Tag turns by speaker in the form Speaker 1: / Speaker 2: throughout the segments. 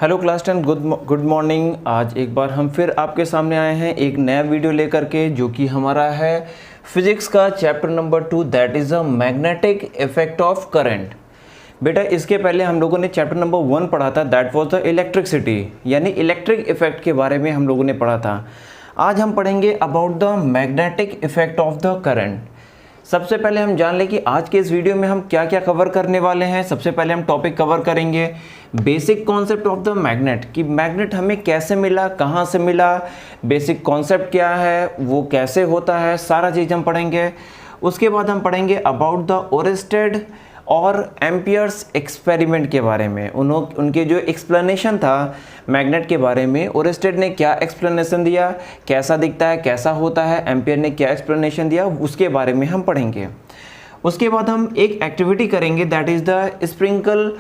Speaker 1: Hello class 10 good morning. आज एक बार हम फिर आपके सामने आए हैं एक नया वीडियो लेकर के, जो कि हमारा है फिजिक्स का chapter number 2, that is a magnetic effect of current. बेटा इसके पहले हम लोगों ने चैप्टर नंबर 1 पढ़ा था, दैट वाज द इलेक्ट्रिसिटी, यानी इलेक्ट्रिक इफेक्ट के बारे में हम लोगों ने पढ़ा था। आज हम पढ़ेंगे about the magnetic effect of the current. सबसे पहले हम जान लें कि आज के इस वीडियो में हम क्या क्या कवर करने वाले हैं। सबसे पहले हम टॉपिक कवर करेंगे basic concept of the magnet, कि मैग्नेट हमें कैसे मिला, कहाँ से मिला, बेसिक कॉन्सेप्ट क्या है, वो कैसे होता है, सारा चीज़ हम पढ़ेंगे। उसके बाद हम पढ़ेंगे अबाउट द ओरेस्टेड और एम्पियर्स एक्सपेरिमेंट के बारे में। उनके जो एक्सप्लेनेशन था मैग्नेट के बारे में, ओरेस्टेड ने क्या एक्सप्लेनेशन दिया, कैसा दिखता है, कैसा होता है, एम्पियर ने क्या एक्सप्लेनेशन दिया, उसके बारे में हम पढ़ेंगे। उसके बाद हम एक एक्टिविटी करेंगे, that is the sprinkle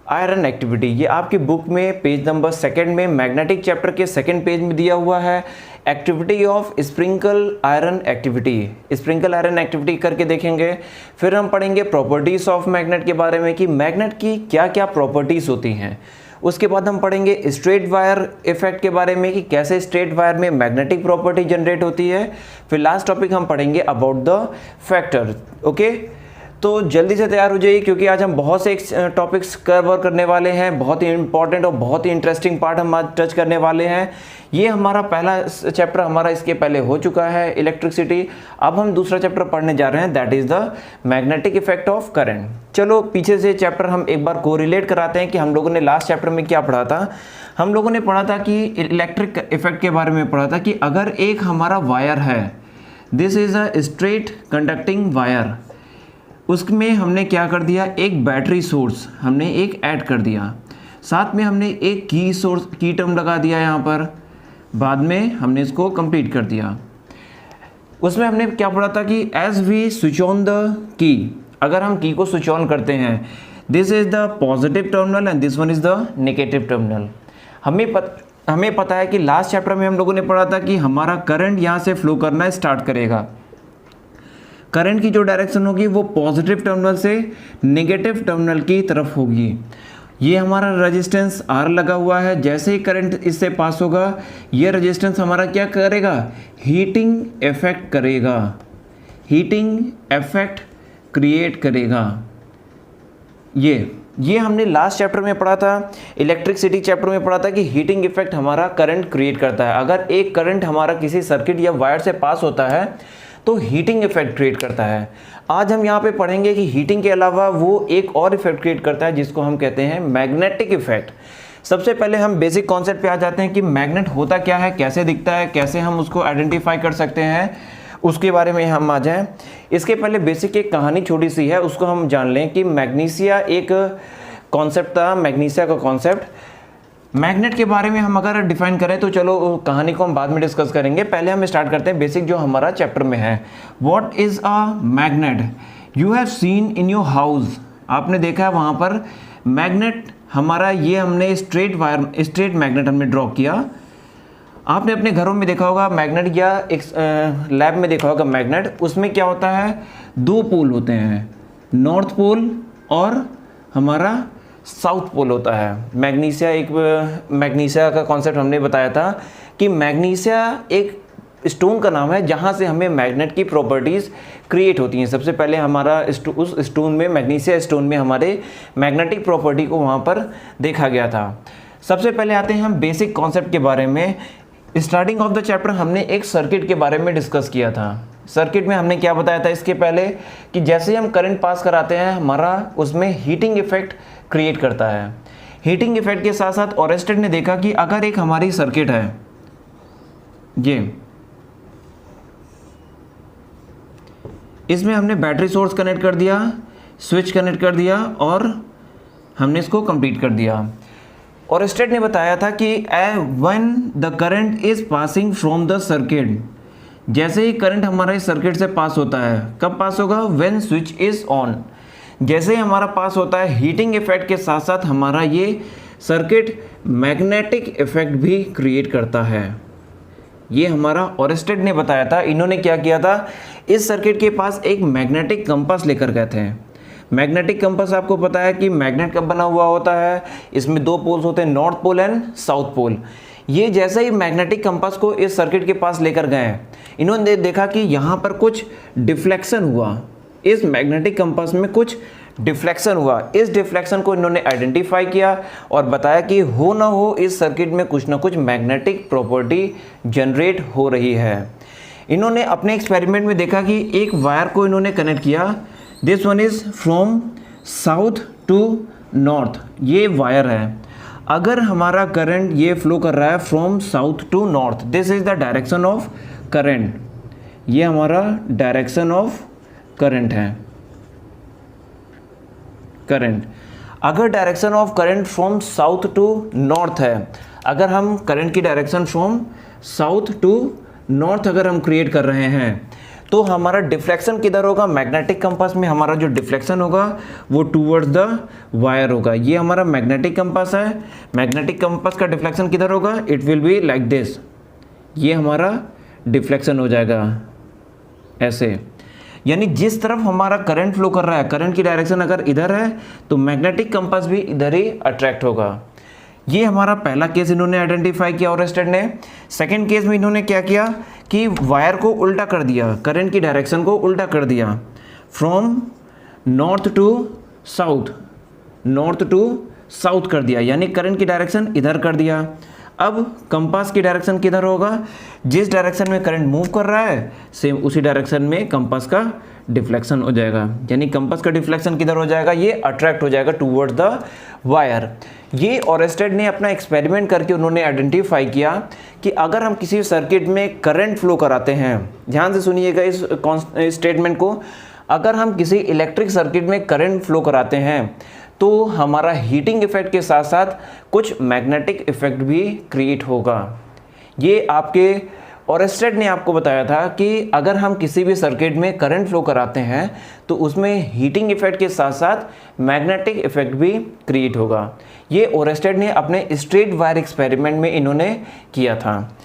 Speaker 1: iron activity. ये आपकी बुक में पेज नंबर 2 में मैग्नेटिक चैप्टर के 2nd पेज में दिया हुआ है, activity of sprinkle iron activity. Sprinkle iron activity करके देखेंगे। फिर हम पढ़ेंगे प्रॉपर्टीज़ ऑफ मैग्नेट के बारे में, कि मैग्नेट की क्या क्या प्रॉपर्टीज़ होती हैं। उसके बाद हम पढ़ेंगे स्ट्रेट वायर इफेक्ट के बारे में, कि कैसे स्ट्रेट वायर में मैग्नेटिक प्रॉपर्टी जनरेट होती है। फिर लास्ट टॉपिक हम पढ़ेंगे अबाउट द फैक्टर। ओके, तो जल्दी से तैयार हो जाइए, क्योंकि आज हम बहुत से टॉपिक्स कवर करने वाले हैं। बहुत ही इंपॉर्टेंट और बहुत ही इंटरेस्टिंग पार्ट हम आज टच करने वाले हैं। ये हमारा पहला चैप्टर हमारा इसके पहले हो चुका है, इलेक्ट्रिसिटी। अब हम दूसरा चैप्टर पढ़ने जा रहे हैं, that is the magnetic effect of current. चलो पीछे से चैप्टर हम एक बार कोरिलेट कराते हैं कि हम लोगों ने लास्ट चैप्टर में क्या पढ़ा था। हम लोगों ने पढ़ा था कि इलेक्ट्रिक इफेक्ट के बारे में पढ़ा था, कि अगर एक हमारा वायर है, this is a straight conducting wire, उसमें हमने क्या कर दिया, एक बैटरी सोर्स हमने एक ऐड कर दिया, साथ में हमने एक की टर्म लगा दिया यहाँ पर, बाद में हमने इसको कंप्लीट कर दिया। उसमें हमने क्या पढ़ा था कि as we switch on the key, अगर हम की को स्विच ऑन करते हैं, this is the positive terminal and this one is the negative terminal. हमें पता है कि लास्ट चैप्टर में हम लोगों ने पढ़ा था कि हमारा करंट यहाँ से फ्लो करना स्टार्ट करेगा। करंट की जो डायरेक्शन होगी वो पॉजिटिव टर्मिनल से नेगेटिव टर्मिनल की तरफ होगी। ये हमारा रेजिस्टेंस R लगा हुआ है। जैसे ही करंट इससे पास होगा, ये रेजिस्टेंस हमारा क्या करेगा, हीटिंग इफेक्ट करेगा, हीटिंग इफेक्ट क्रिएट करेगा। ये हमने लास्ट चैप्टर में पढ़ा था, इलेक्ट्रिसिटी चैप्टर में पढ़ा था, कि हीटिंग इफेक्ट हमारा करंट क्रिएट करता है। अगर एक करंट हमारा किसी सर्किट या वायर से पास होता है तो हीटिंग इफेक्ट क्रिएट करता है। आज हम यहाँ पे पढ़ेंगे कि हीटिंग के अलावा वो एक और इफेक्ट क्रिएट करता है, जिसको हम कहते हैं मैग्नेटिक इफेक्ट। सबसे पहले हम बेसिक कॉन्सेप्ट पे आ जाते हैं कि मैग्नेट होता क्या है, कैसे दिखता है, कैसे हम उसको आइडेंटिफाई कर सकते हैं, उसके बारे में हम आ जाएं। इसके पहले बेसिक एक कहानी छोटी सी है, उसको हम जान लें कि मैग्नीशिया एक कॉन्सेप्ट था, मैग्नीशिया का कॉन्सेप्ट। मैग्नेट के बारे में हम अगर डिफाइन करें तो चलो कहानी को हम बाद में डिस्कस करेंगे, पहले हम स्टार्ट करते हैं बेसिक जो हमारा चैप्टर में है। What is a magnet? You have seen in your house, आपने देखा है वहाँ पर मैग्नेट हमारा, ये हमने स्ट्रेट मैग्नेट हमने ड्रॉ किया। आपने अपने घरों में देखा होगा मैग्नेट, या एक लैब में देखा होगा मैग्नेट। उसमें क्या होता है, 2 पोल होते हैं, नॉर्थ पोल और हमारा साउथ पोल होता है। मैग्नीशिया का कॉन्सेप्ट हमने बताया था कि मैग्नीशिया एक स्टोन का नाम है, जहाँ से हमें मैग्नेट की प्रॉपर्टीज़ क्रिएट होती हैं। सबसे पहले हमारा उस स्टोन में, मैग्नीशिया स्टोन में हमारे मैग्नेटिक प्रॉपर्टी को वहाँ पर देखा गया था। सबसे पहले आते हैं हम बेसिक कॉन्सेप्ट के बारे में। स्टार्टिंग ऑफ द चैप्टर हमने एक सर्किट के बारे में डिस्कस किया था। सर्किट में हमने क्या बताया था इसके पहले, कि जैसे हम करंट पास कराते हैं, हमारा उसमें हीटिंग इफेक्ट क्रिएट करता है। हीटिंग इफेक्ट के साथ साथ ओरेस्टेड ने देखा कि अगर एक हमारी सर्किट है, ये इसमें हमने बैटरी सोर्स कनेक्ट कर दिया, स्विच कनेक्ट कर दिया और हमने इसको कंप्लीट कर दिया। ओरेस्टेड ने बताया था कि when the current is passing from the circuit, जैसे ही करंट हमारा इस सर्किट से पास होता है, कब पास होगा, व्हेन स्विच इज ऑन, जैसे ही हमारा पास होता है, हीटिंग इफेक्ट के साथ साथ हमारा ये सर्किट मैग्नेटिक इफेक्ट भी क्रिएट करता है। ये हमारा ओरेस्टेड ने बताया था। इन्होंने क्या किया था, इस सर्किट के पास एक मैग्नेटिक कंपास लेकर गए थे। मैग्नेटिक कंपास आपको पता है कि मैग्नेट का बना हुआ होता है, इसमें दो पोल्स होते हैं, north pole and south pole. ये जैसे ही मैग्नेटिक कंपास को इस सर्किट के पास लेकर गए, इन्होंने देखा कि यहाँ पर कुछ डिफ्लेक्शन हुआ, इस मैग्नेटिक कंपास में कुछ डिफ्लेक्शन हुआ। इस डिफ्लेक्शन को इन्होंने आइडेंटिफाई किया और बताया कि हो ना हो इस सर्किट में कुछ ना कुछ मैग्नेटिक प्रॉपर्टी जनरेट हो रही है। इन्होंने अपने एक्सपेरिमेंट में देखा कि एक वायर को इन्होंने कनेक्ट किया, this one is from south to north, ये वायर है। अगर हमारा करंट ये फ्लो कर रहा है from south to north, this is the direction of current, ये हमारा डायरेक्शन ऑफ करंट है। करंट, अगर direction of current from south to north है, अगर हम करंट की direction from south to north अगर हम क्रिएट कर रहे हैं, तो हमारा डिफ्लेक्शन किधर होगा? मैग्नेटिक कंपास में हमारा जो डिफ्लेक्शन होगा वो टूवर्ड्स द वायर होगा। ये हमारा मैग्नेटिक कंपास है, मैग्नेटिक कंपास का डिफ्लेक्शन किधर होगा? It will be like this, ये हमारा डिफ्लेक्शन हो जाएगा ऐसे। यानी जिस तरफ हमारा करंट फ्लो कर रहा है, करंट की डायरेक्शन अगर इधर है तो मैग्नेटिक कंपास भी इधर ही अट्रैक्ट होगा। ये हमारा पहला केस इन्होंने आइडेंटिफाई किया ओरेस्टेड ने। सेकंड केस में इन्होंने क्या किया कि वायर को उल्टा कर दिया, करंट की डायरेक्शन को उल्टा कर दिया, from north to south, north to south कर दिया, यानी करंट की डायरेक्शन इधर कर दिया। अब कंपास की डायरेक्शन किधर होगा? जिस डायरेक्शन में करंट मूव कर रहा है सेम उसी डायरेक्शन में कंपास का डिफ्लेक्शन हो जाएगा, यानी कंपास का डिफ्लेक्शन किधर हो जाएगा? ये अट्रैक्ट हो जाएगा टूवर्ड्स द वायर। ये ओरेस्टेड ने अपना एक्सपेरिमेंट करके उन्होंने आइडेंटिफाई किया कि अगर हम किसी सर्किट में करंट फ्लो कराते हैं, ध्यान से सुनिएगा इस स्टेटमेंट को, अगर हम किसी इलेक्ट्रिक सर्किट में करंट फ्लो कराते हैं तो हमारा हीटिंग इफेक्ट के साथ साथ कुछ मैग्नेटिक इफेक्ट भी क्रिएट होगा। ये आपके ओरेस्टेड ने आपको बताया था कि अगर हम किसी भी सर्किट में करंट फ्लो कराते हैं तो उसमें हीटिंग इफेक्ट के साथ साथ मैग्नेटिक इफेक्ट भी क्रिएट होगा। ये ओरेस्टेड ने अपने स्ट्रेट वायर एक्सपेरिमेंट में इन्होंने किया था।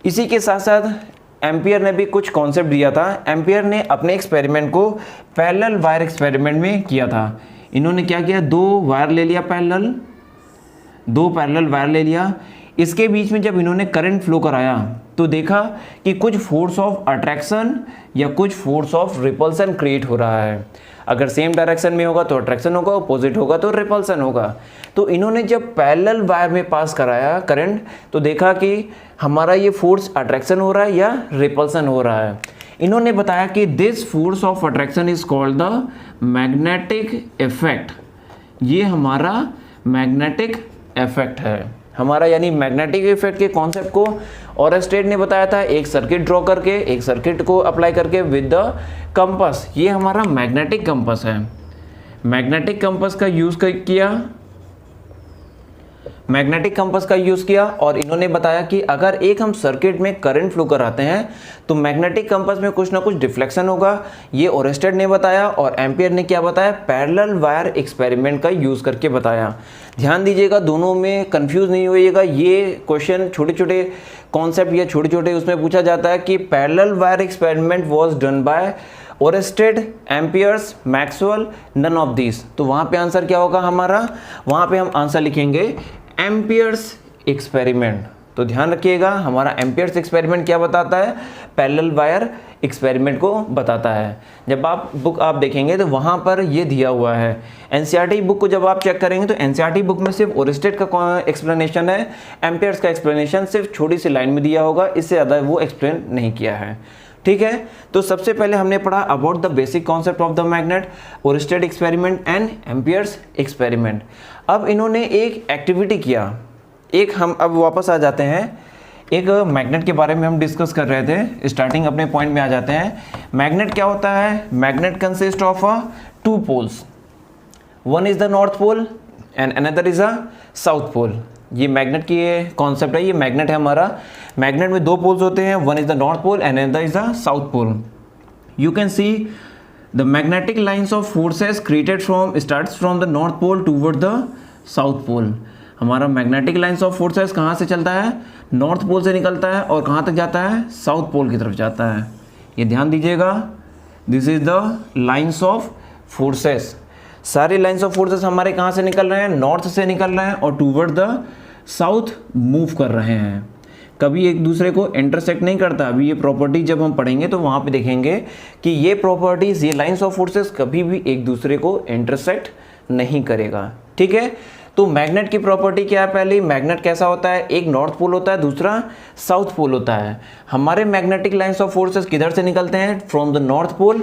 Speaker 1: इसी के साथ साथ एम्पियर ने भी कुछ कॉन्सेप्ट दिया था। एम्पियर ने अपने एक्सपेरिमेंट को पैरेलल वायर एक्सपेरिमेंट में किया था। इन्होंने क्या किया, दो वायर ले लिया पैरेलल, दो पैरेलल वायर ले लिया, इसके बीच में जब इन्होंने करंट फ्लो कराया तो देखा कि कुछ फोर्स ऑफ अट्रैक्शन या कुछ फोर्स ऑफ रिपल्सन क्रिएट हो रहा है। अगर सेम डायरेक्शन में होगा तो अट्रैक्शन होगा, अपोजिट होगा तो रिपल्सन होगा। तो इन्होंने जब पैरेलल वायर में पास कराया करंट तो देखा कि हमारा ये फोर्स अट्रैक्शन हो रहा है या रिपल्सन हो रहा है। इन्होंने बताया कि this force of attraction is called the magnetic effect. ये हमारा मैग्नेटिक इफेक्ट है हमारा, यानी मैग्नेटिक इफेक्ट के कॉन्सेप्ट को ओरेस्टेड ने बताया था एक सर्किट ड्रॉ करके, एक सर्किट को अप्लाई करके विद द कंपास। ये हमारा मैग्नेटिक कंपास है। मैग्नेटिक कंपास का यूज किया, मैग्नेटिक कंपास का यूज़ किया और इन्होंने बताया कि अगर एक हम सर्किट में करंट फ्लो कराते हैं तो मैग्नेटिक कंपास में कुछ ना कुछ डिफ्लेक्शन होगा। ये ओरेस्टेड ने बताया और एम्पियर ने क्या बताया? पैरेलल वायर एक्सपेरिमेंट का यूज़ करके बताया। ध्यान दीजिएगा, दोनों में कंफ्यूज नहीं होइएगा। ये क्वेश्चन छोटे छोटे कॉन्सेप्ट या छोटे छोटे उसमें पूछा जाता है कि parallel wire experiment was done by Oersted, Ampere's, Maxwell, none of this. तो वहाँ पे आंसर क्या होगा हमारा? वहाँ पे हम आंसर लिखेंगे एम्पियर्स एक्सपेरिमेंट। तो ध्यान रखिएगा, हमारा एम्पियर्स एक्सपेरिमेंट क्या बताता है? पैरेलल वायर एक्सपेरिमेंट को बताता है। जब आप बुक आप देखेंगे तो वहाँ पर ये दिया हुआ है। एनसीईआरटी बुक को जब आप चेक करेंगे तो एनसीईआरटी बुक में सिर्फ ओरेस्टेड का एक्सप्लेनेशन है, एम्पियर्स का एक्सप्लेनेशन सिर्फ छोटी सी लाइन में दिया होगा, इससे ज़्यादा वो एक्सप्लेन नहीं किया है। ठीक है, तो सबसे पहले हमने पढ़ा about the basic concept of the magnet, Oersted experiment and amperes experiment. अब इन्होंने एक एक्टिविटी किया, एक हम अब वापस आ जाते हैं, एक मैग्नेट के बारे में हम डिस्कस कर रहे थे, स्टार्टिंग अपने पॉइंट में आ जाते हैं। मैग्नेट क्या होता है? Magnet consist of two poles, one is the north pole and another is a south pole. ये मैग्नेट की कॉन्सेप्ट है, ये मैग्नेट है हमारा। मैग्नेट में दो पोल्स होते हैं, one is the north pole and another is the south pole. You can see the magnetic lines of forces created from starts from the north pole toward the south pole. हमारा magnetic lines of forces कहाँ से चलता है? North pole से निकलता है और कहाँ तक जाता है? साउथ पोल की तरफ जाता है। ये ध्यान दीजिएगा, this is the lines of forces. सारे लाइंस ऑफ फोर्सेस हमारे कहाँ से निकल रहे हैं, नॉर्थ से निकल रहे हैं और टूवर्ड द साउथ मूव कर रहे हैं, कभी एक दूसरे को इंटरसेक्ट नहीं करता। अभी ये प्रॉपर्टी जब हम पढ़ेंगे तो वहाँ पे देखेंगे कि ये प्रॉपर्टीज, ये लाइंस ऑफ फोर्सेस कभी भी एक दूसरे को इंटरसेक्ट नहीं करेगा। ठीक है, तो मैग्नेट की प्रॉपर्टी क्या है, पहले मैग्नेट कैसा होता है, एक नॉर्थ पोल होता है, दूसरा साउथ पोल होता है। हमारे मैग्नेटिक लाइंस ऑफ फोर्सेस किधर से निकलते हैं, from the north pole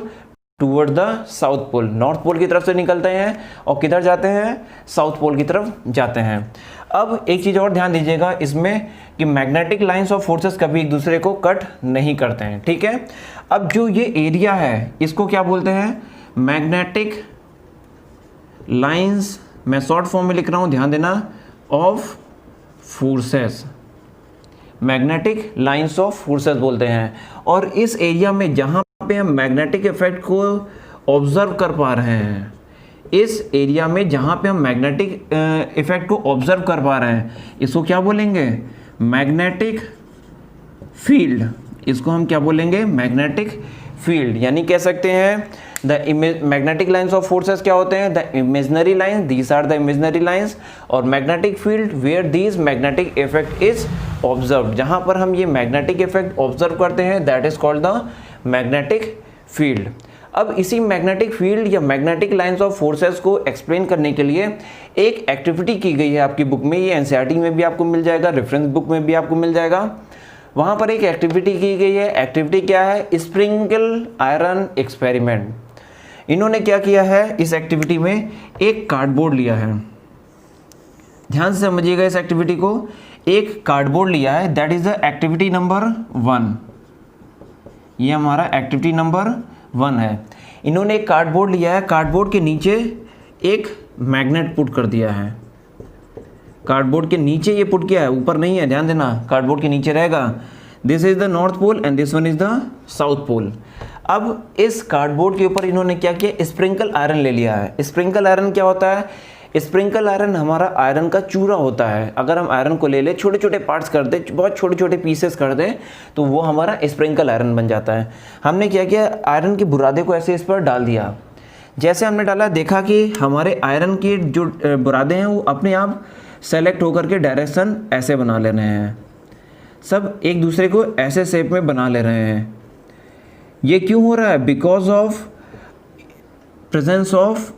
Speaker 1: toward the south pole, north pole की तरफ से निकलते हैं और किधर जाते हैं, साउथ पोल की तरफ जाते हैं। अब एक चीज़ और ध्यान दीजिएगा इसमें कि मैग्नेटिक लाइंस ऑफ फोर्सेस कभी एक दूसरे को कट नहीं करते हैं। ठीक है, अब जो ये एरिया है इसको क्या बोलते हैं, मैग्नेटिक लाइंस, मैं शॉर्ट फॉर्म में लिख रहा हूँ, ध्यान देना, of forces, magnetic lines of forces बोलते हैं। और इस एरिया में जहाँ पे हम मैग्नेटिक इफेक्ट को ऑब्जर्व कर पा रहे हैं, इस एरिया में जहाँ पे हम मैग्नेटिक इफेक्ट को ऑब्जर्व कर पा रहे हैं, इसको क्या बोलेंगे, मैग्नेटिक फील्ड। इसको हम क्या बोलेंगे, मैग्नेटिक फील्ड। यानी कह सकते हैं the magnetic lines of forces क्या होते हैं, the imaginary lines, these are the imaginary lines, और magnetic field where these magnetic effect is observe, जहाँ पर हम ये मैग्नेटिक इफेक्ट ऑब्जर्व करते हैं, that is called the magnetic field. अब इसी मैग्नेटिक फील्ड या मैग्नेटिक लाइंस ऑफ फोर्सेस को एक्सप्लेन करने के लिए एक एक्टिविटी की गई है आपकी बुक में, ये एनसीईआरटी में भी आपको मिल जाएगा, रेफरेंस बुक में भी आपको मिल जाएगा। वहाँ पर एक एक्टिविटी की गई है। एक्टिविटी क्या है, स्प्रिंकल आयरन एक्सपेरिमेंट। इन्होंने क्या किया है, इस एक्टिविटी में एक कार्डबोर्ड लिया है, ध्यान से समझिएगा इस एक्टिविटी को, एक कार्डबोर्ड लिया है, that is the activity number 1। ये हमारा एक्टिविटी नंबर 1 है। इन्होंने एक कार्डबोर्ड लिया है, कार्डबोर्ड के नीचे एक मैग्नेट पुट कर दिया है, कार्डबोर्ड के नीचे ये पुट किया है, ऊपर नहीं है, ध्यान देना, कार्डबोर्ड के नीचे रहेगा। This is the north pole and this one is the south pole. अब इस कार्डबोर्ड के ऊपर इन्होंने क्या किया, स्प्रिंकल आयरन ले लिया है। स्प्रिंकल आयरन क्या होता है, स्प्रिंकल आयरन हमारा आयरन का चूरा होता है। अगर हम आयरन को ले ले, छोटे छोटे पार्ट्स कर दे, बहुत छोटे छोटे पीसेस कर दें, तो वो हमारा स्प्रिंकल आयरन बन जाता है। हमने क्या किया, आयरन के बुरादे को ऐसे इस पर डाल दिया। जैसे हमने डाला, देखा कि हमारे आयरन के जो बुरादे हैं वो अपने आप सेलेक्ट होकर के डायरेक्शन ऐसे बना ले रहे हैं, सब एक दूसरे को ऐसे शेप में बना ले रहे हैं। ये क्यों हो रहा है, because of presence of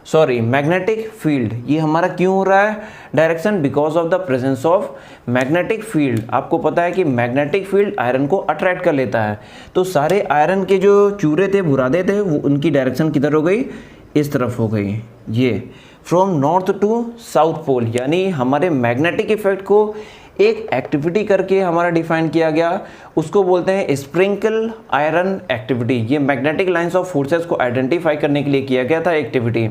Speaker 1: magnetic field. ये हमारा क्यों हो रहा है direction, because of the presence of magnetic field. आपको पता है कि मैग्नेटिक फील्ड आयरन को अट्रैक्ट कर लेता है, तो सारे आयरन के जो चूरे थे, बुरादे थे, वो उनकी डायरेक्शन किधर हो गई, इस तरफ हो गई, ये from north to south pole. यानी हमारे मैग्नेटिक इफेक्ट को एक एक्टिविटी करके हमारा डिफाइन किया गया, उसको बोलते हैं स्प्रिंकल आयरन एक्टिविटी। ये मैग्नेटिक लाइंस ऑफ फोर्सेस को आइडेंटिफाई करने के लिए किया गया था एक्टिविटी।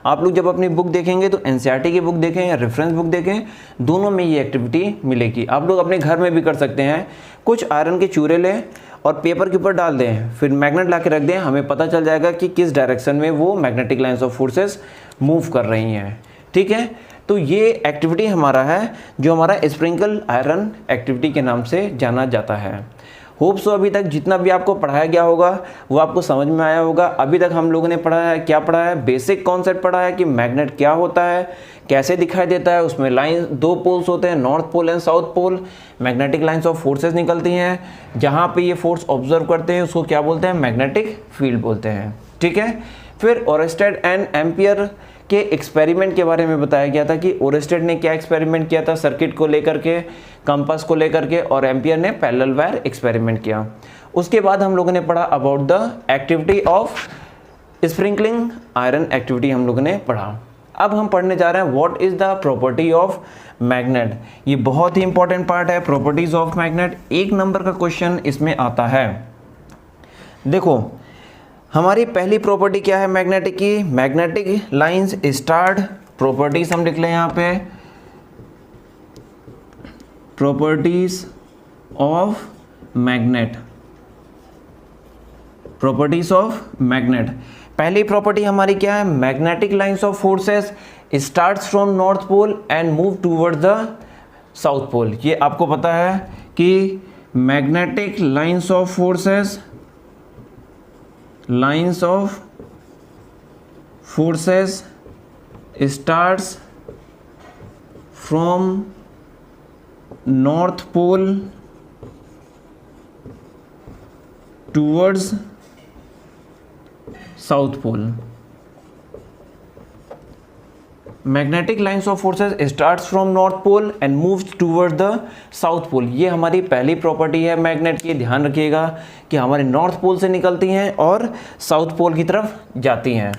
Speaker 1: आप लोग जब अपनी बुक देखेंगे तो एनसीईआरटी की बुक देखें या रेफरेंस बुक देखें, दोनों में ये एक्टिविटी मिलेगी। आप लोग अपने घर में भी कर सकते हैं, कुछ आयरन के चूरे लें और पेपर के ऊपर डाल दें, फिर मैग्नेट ला के रख दें, हमें पता चल जाएगा कि किस डायरेक्शन में वो magnetic lines of forces move कर रही हैं। ठीक है, तो ये एक्टिविटी हमारा है जो हमारा स्प्रिंकल आयरन एक्टिविटी के नाम से जाना जाता है। होप सो अभी तक जितना भी आपको पढ़ाया गया होगा वो आपको समझ में आया होगा। अभी तक हम लोगों ने पढ़ा है, क्या पढ़ा है, बेसिक कॉन्सेप्ट पढ़ा है कि मैग्नेट क्या होता है, कैसे दिखाई देता है, उसमें लाइन 2 पोल्स होते हैं, north pole and south pole. Magnetic lines of forces निकलती हैं, जहाँ पे ये फोर्स ऑब्जर्व करते हैं उसको क्या बोलते हैं, मैग्नेटिक फील्ड बोलते हैं। ठीक है, फिर ओरेस्टेड एंड एम्पियर के एक्सपेरिमेंट के बारे में बताया गया था कि ओरेस्टेड ने क्या एक्सपेरिमेंट किया था, सर्किट को लेकर के, कंपास को लेकर के, और एम्पियर ने पैरेलल वायर एक्सपेरिमेंट किया। उसके बाद हम लोगों ने पढ़ा about the activity of sprinkling iron activity हम लोगों ने पढ़ा। अब हम पढ़ने जा रहे हैं what is the property of magnet. ये बहुत ही इंपॉर्टेंट पार्ट है, प्रॉपर्टीज ऑफ मैग्नेट। 1 नंबर का क्वेश्चन इसमें आता है। देखो हमारी पहली प्रॉपर्टी क्या है मैग्नेटिक की, मैग्नेटिक लाइंस स्टार्ट, प्रॉपर्टीज हम लिख लें यहाँ पे, properties of magnet, properties of magnet. पहली प्रॉपर्टी हमारी क्या है, magnetic lines of forces starts from north pole and move toward the south pole. ये आपको पता है कि magnetic lines of forces, lines of forces starts from north pole towards south pole. Magnetic lines of forces starts from north pole and moves toward the south pole. ये हमारी पहली property है magnet की। ध्यान रखिएगा कि हमारे नॉर्थ पोल से निकलती हैं और साउथ पोल की तरफ जाती हैं।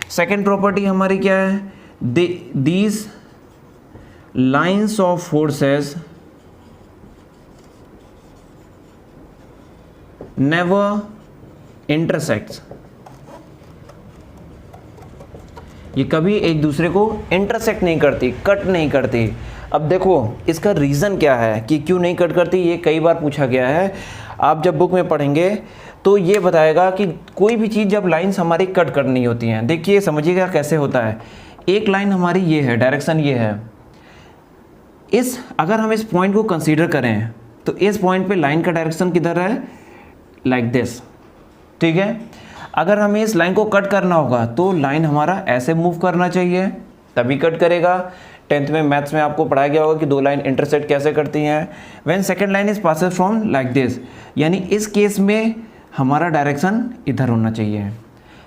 Speaker 1: सेकेंड प्रॉपर्टी हमारी क्या है? These lines of forces never intersects. ये कभी एक दूसरे को इंटरसेक्ट नहीं करती, कट नहीं करती। अब देखो इसका रीज़न क्या है कि क्यों नहीं कट करती, ये कई बार पूछा गया है। आप जब बुक में पढ़ेंगे तो ये बताएगा कि कोई भी चीज़ जब लाइंस हमारी कट करनी होती हैं, देखिए समझिएगा कैसे होता है। एक लाइन हमारी ये है, डायरेक्शन ये है, अगर हम इस पॉइंट को कंसीडर करें तो इस पॉइंट पे लाइन का डायरेक्शन किधर है? लाइक दिस, ठीक है। अगर हमें इस लाइन को कट करना होगा तो लाइन हमारा ऐसे मूव करना चाहिए, तभी कट करेगा। 10th में मैथ्स में आपको पढ़ाया गया होगा कि दो लाइन इंटरसेक्ट कैसे करती हैं। When second line is passes from like this, यानी इस केस में हमारा डायरेक्शन इधर होना चाहिए।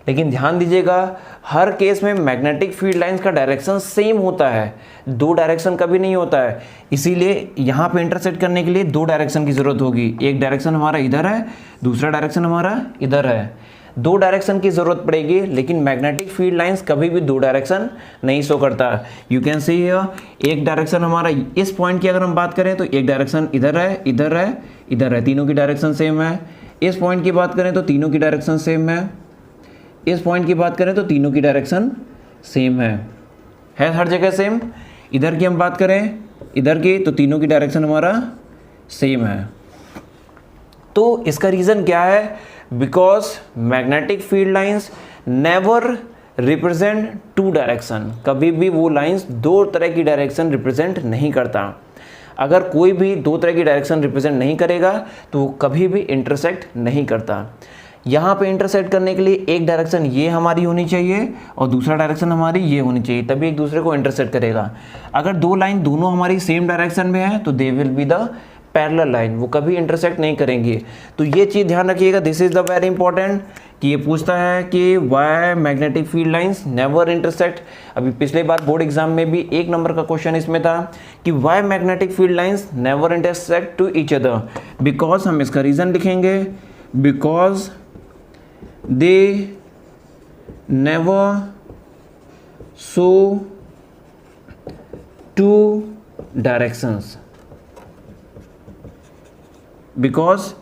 Speaker 1: लेकिन ध्यान दीजिएगा हर केस में मैग्नेटिक फील्ड लाइंस का डायरेक्शन सेम होता है, दो डायरेक्शन कभी नहीं होता है। इसीलिए यहाँ पे इंटरसेक्ट करने के लिए दो डायरेक्शन की ज़रूरत होगी। एक डायरेक्शन हमारा इधर है, दूसरा डायरेक्शन हमारा इधर है। दो डायरेक्शन की ज़रूरत पड़ेगी, लेकिन मैग्नेटिक फील्ड लाइंस कभी भी दो डायरेक्शन नहीं शो करता। यू कैन सी हियर एक डायरेक्शन हमारा इस पॉइंट की अगर हम बात करें तो एक डायरेक्शन इधर है, इधर है, इधर है, तीनों की डायरेक्शन सेम है। इस पॉइंट की बात करें तो तीनों की डायरेक्शन सेम है। इस पॉइंट की बात करें तो तीनों की डायरेक्शन सेम है हर जगह सेम। इधर की हम बात करें इधर की तो तीनों की डायरेक्शन हमारा सेम है। तो इसका रीज़न क्या है? Because magnetic field lines never represent two direction. कभी भी वो लाइंस दो तरह की डायरेक्शन रिप्रेजेंट नहीं करता। अगर कोई भी दो तरह की डायरेक्शन रिप्रेजेंट नहीं करेगा तो वो कभी भी इंटरसेक्ट नहीं करता। यहाँ पे इंटरसेक्ट करने के लिए एक डायरेक्शन ये हमारी होनी चाहिए और दूसरा डायरेक्शन हमारी ये होनी चाहिए, तभी एक दूसरे को इंटरसेक्ट करेगा। अगर दो लाइन दोनों हमारी सेम डायरेक्शन में है तो they will be the parallel line, वो कभी इंटरसेक्ट नहीं करेंगी। तो ये चीज़ ध्यान रखिएगा, this is the very important कि ये पूछता है कि why magnetic field lines never intersect. अभी पिछले बार बोर्ड एग्जाम में भी 1 नंबर का क्वेश्चन इसमें था कि why magnetic field lines never intersect to each other. Because हम इसका रीज़न लिखेंगे, because they never show two directions. Because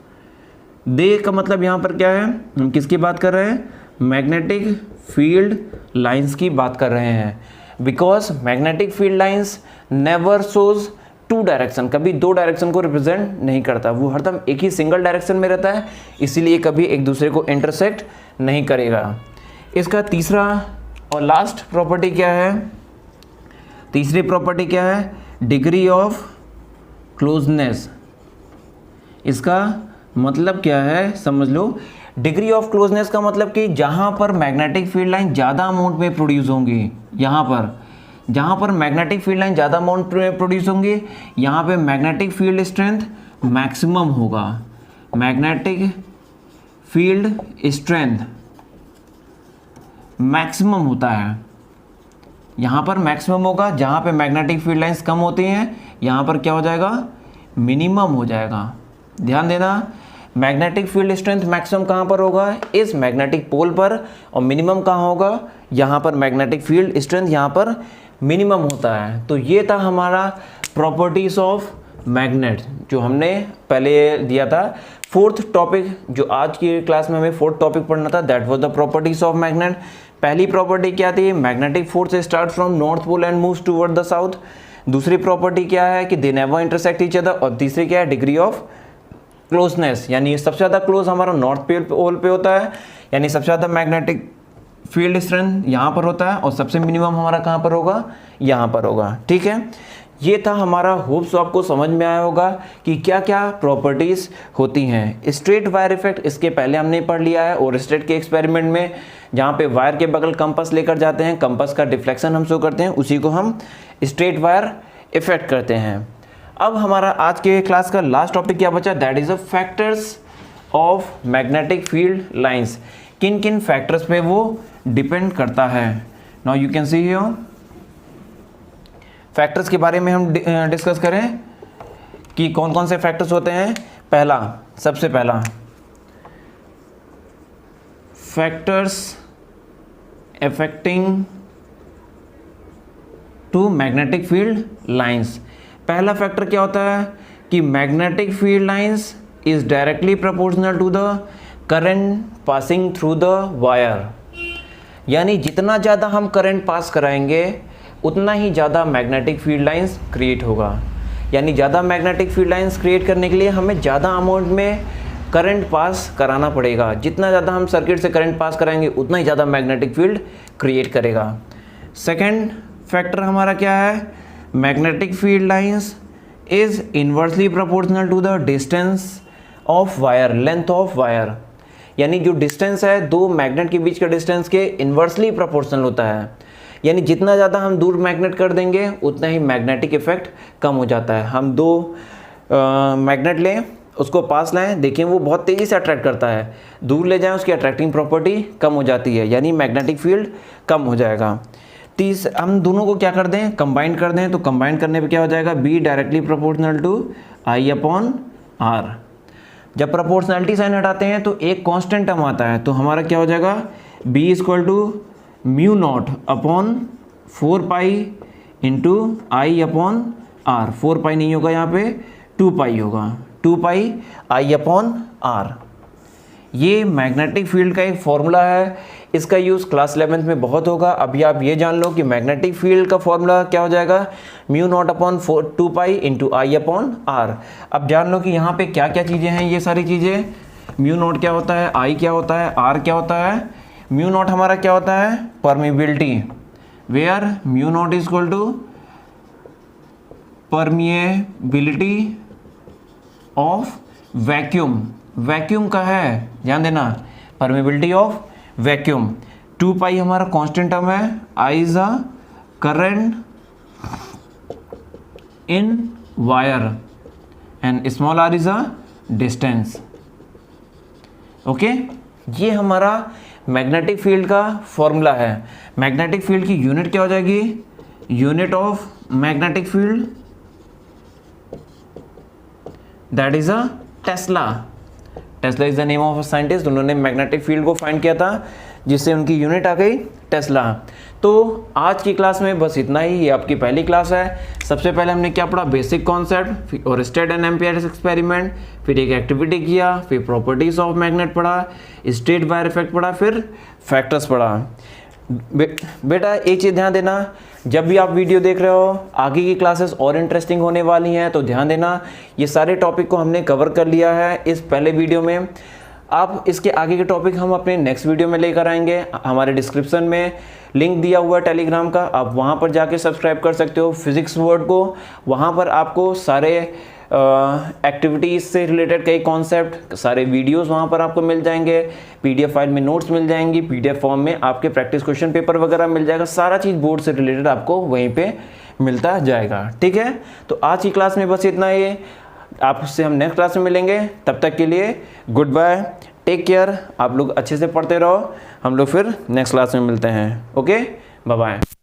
Speaker 1: they का मतलब यहाँ पर क्या है? हम किसकी बात कर रहे हैं? मैग्नेटिक फील्ड लाइंस की बात कर रहे हैं। Because magnetic field lines never shows two direction, कभी दो डायरेक्शन को रिप्रेजेंट नहीं करता, वो हरदम एक ही सिंगल डायरेक्शन में रहता है, इसीलिए कभी एक दूसरे को इंटरसेक्ट नहीं करेगा। इसका तीसरा और लास्ट प्रॉपर्टी क्या है? तीसरी प्रॉपर्टी क्या है? Degree of closeness. इसका मतलब क्या है समझ लो। डिग्री ऑफ क्लोजनेस का मतलब कि जहाँ पर मैग्नेटिक फील्ड लाइन ज़्यादा अमाउंट में प्रोड्यूस होंगी, जहाँ पर मैग्नेटिक फील्ड लाइन ज़्यादा अमाउंट में प्रोड्यूस होंगी, यहाँ पे मैग्नेटिक फील्ड स्ट्रेंथ मैक्सिमम होगा। मैग्नेटिक फील्ड स्ट्रेंथ मैक्सिमम होता है, यहाँ पर मैक्सिमम होगा। जहाँ पे मैग्नेटिक फील्ड लाइंस कम होती हैं यहाँ पर क्या हो जाएगा? मिनिमम हो जाएगा। ध्यान देना, मैग्नेटिक फील्ड स्ट्रेंथ मैक्सिमम कहाँ पर होगा? इस मैग्नेटिक पोल पर, और मिनिमम कहाँ होगा? यहाँ पर मैग्नेटिक फील्ड स्ट्रेंथ यहाँ पर मिनिमम होता है। तो ये था हमारा प्रॉपर्टीज ऑफ मैग्नेट जो हमने पहले दिया था। फोर्थ टॉपिक जो आज की क्लास में हमें फोर्थ टॉपिक पढ़ना था, that was the properties of magnet. पहली प्रॉपर्टी क्या थी? Magnetic force start from north pole and moves toward the south. दूसरी प्रॉपर्टी क्या है कि they never intersect each other. और तीसरी क्या है? डिग्री ऑफ क्लोजनेस, यानी सबसे ज़्यादा क्लोज हमारा नॉर्थ पोल पे होता है, यानी सबसे ज़्यादा मैग्नेटिक फील्ड स्ट्रेंथ यहाँ पर होता है, और सबसे मिनिमम हमारा कहाँ पर होगा? यहाँ पर होगा। ठीक है, ये था हमारा। होप्स आपको समझ में आया होगा कि क्या क्या प्रॉपर्टीज़ होती हैं। स्ट्रेट वायर इफेक्ट इसके पहले हमने पढ़ लिया है, और स्ट्रेट के एक्सपेरिमेंट में जहाँ पे वायर के बगल कंपास लेकर जाते हैं, कंपास का डिफ्लेक्शन हम शो करते हैं, उसी को हम स्ट्रेट वायर इफेक्ट करते हैं। अब हमारा आज के क्लास का लास्ट टॉपिक क्या बचा, that is a factors of magnetic field lines. किन किन फैक्टर्स पे वो डिपेंड करता है। Now you can see here factors के बारे में हम डिस्कस करें कि कौन कौन से फैक्टर्स होते हैं। सबसे पहला factors affecting to magnetic field lines. पहला फैक्टर क्या होता है कि magnetic field lines is directly proportional to the current passing through the wire. यानी जितना ज़्यादा हम करंट पास कराएंगे उतना ही ज़्यादा मैग्नेटिक फील्ड लाइंस क्रिएट होगा। यानी ज़्यादा मैग्नेटिक फील्ड लाइंस क्रिएट करने के लिए हमें ज़्यादा अमाउंट में करंट पास कराना पड़ेगा। जितना ज़्यादा हम सर्किट से करंट पास कराएंगे उतना ही ज़्यादा मैग्नेटिक फील्ड क्रिएट करेगा। सेकेंड फैक्टर हमारा क्या है, magnetic field lines is inversely proportional to the distance of wire, length of wire. यानी जो डिस्टेंस है दो मैग्नेट के बीच का डिस्टेंस के इन्वर्सली प्रोपोर्शनल होता है। यानी जितना ज़्यादा हम दूर मैग्नेट कर देंगे उतना ही मैग्नेटिक इफेक्ट कम हो जाता है। हम दो मैग्नेट लें, उसको पास लाएं, देखें वो बहुत तेज़ी से अट्रैक्ट करता है, दूर ले जाएं उसकी अट्रैक्टिंग प्रॉपर्टी कम हो जाती है, यानी मैग्नेटिक फील्ड कम हो जाएगा। हम दोनों को क्या कर दें, कंबाइन कर दें, तो कंबाइन करने पे क्या हो जाएगा, B directly proportional to I upon R. जब प्रोपोर्शनलिटी साइन हटाते हैं तो एक कांस्टेंट टर्म आता है, तो हमारा क्या हो जाएगा, B equal to mu naught upon 4 pi into I upon R. 4 pi नहीं होगा यहाँ पे, 2 पाई होगा, 2 पाई आई अपॉन आर। ये मैग्नेटिक फील्ड का एक फॉर्मूला है, इसका यूज़ क्लास 11th में बहुत होगा। अभी आप ये जान लो कि मैग्नेटिक फील्ड का फॉर्मूला क्या हो जाएगा, mu naught upon 2 pi into I upon R. अब जान लो कि यहाँ पे क्या क्या चीज़ें हैं, ये सारी चीज़ें, म्यू नॉट क्या होता है, आई क्या होता है, आर क्या होता है। म्यू नॉट हमारा क्या होता है, permeability, where mu naught is equal to permeability of vacuum. Vacuum का है, ध्यान देना, परमिबिलिटी ऑफ वैक्यूम। 2 पाई हमारा कांस्टेंट टर्म है, I is a current in wire and small R is a distance. Okay, ये हमारा मैग्नेटिक फील्ड का formula है। मैग्नेटिक फील्ड की यूनिट क्या हो जाएगी, unit of magnetic field that is a tesla. Tesla is the name of a scientist, उन्होंने magnetic field को फाइंड किया था, जिससे उनकी यूनिट आ गई टेस्ला। तो आज की क्लास में बस इतना ही, ये आपकी पहली क्लास है। सबसे पहले हमने क्या पढ़ा, बेसिक कॉन्सेप्ट और स्टेट एंड एम्पियर्स एक्सपेरिमेंट, फिर एक एक्टिविटी किया, फिर प्रॉपर्टीज ऑफ मैग्नेट पढ़ा, स्ट्रेट वायर इफेक्ट पढ़ा, फिर फैक्टर्स पढ़ा। बेटा एक चीज़ ध्यान देना, जब भी आप वीडियो देख रहे हो, आगे की क्लासेस और इंटरेस्टिंग होने वाली हैं, तो ध्यान देना, ये सारे टॉपिक को हमने कवर कर लिया है इस पहले वीडियो में। आप इसके आगे के टॉपिक हम अपने नेक्स्ट वीडियो में लेकर आएंगे। हमारे डिस्क्रिप्शन में लिंक दिया हुआ है टेलीग्राम का, आप वहाँ पर जाके सब्सक्राइब कर सकते हो फिजिक्स वर्ड को। वहाँ पर आपको सारे एक्टिविटीज़ से रिलेटेड कई कॉन्सेप्ट, सारे वीडियोस वहाँ पर आपको मिल जाएंगे, पीडीएफ फाइल में नोट्स मिल जाएंगी, पीडीएफ फॉर्म में आपके प्रैक्टिस क्वेश्चन पेपर वगैरह मिल जाएगा। सारा चीज़ बोर्ड से रिलेटेड आपको वहीं पे मिलता जाएगा, ठीक है। तो आज की क्लास में बस इतना ही, आपसे हम नेक्स्ट क्लास में मिलेंगे। तब तक के लिए गुड बाय, टेक केयर, आप लोग अच्छे से पढ़ते रहो। हम लोग फिर नेक्स्ट क्लास में मिलते हैं। Okay, bye bye.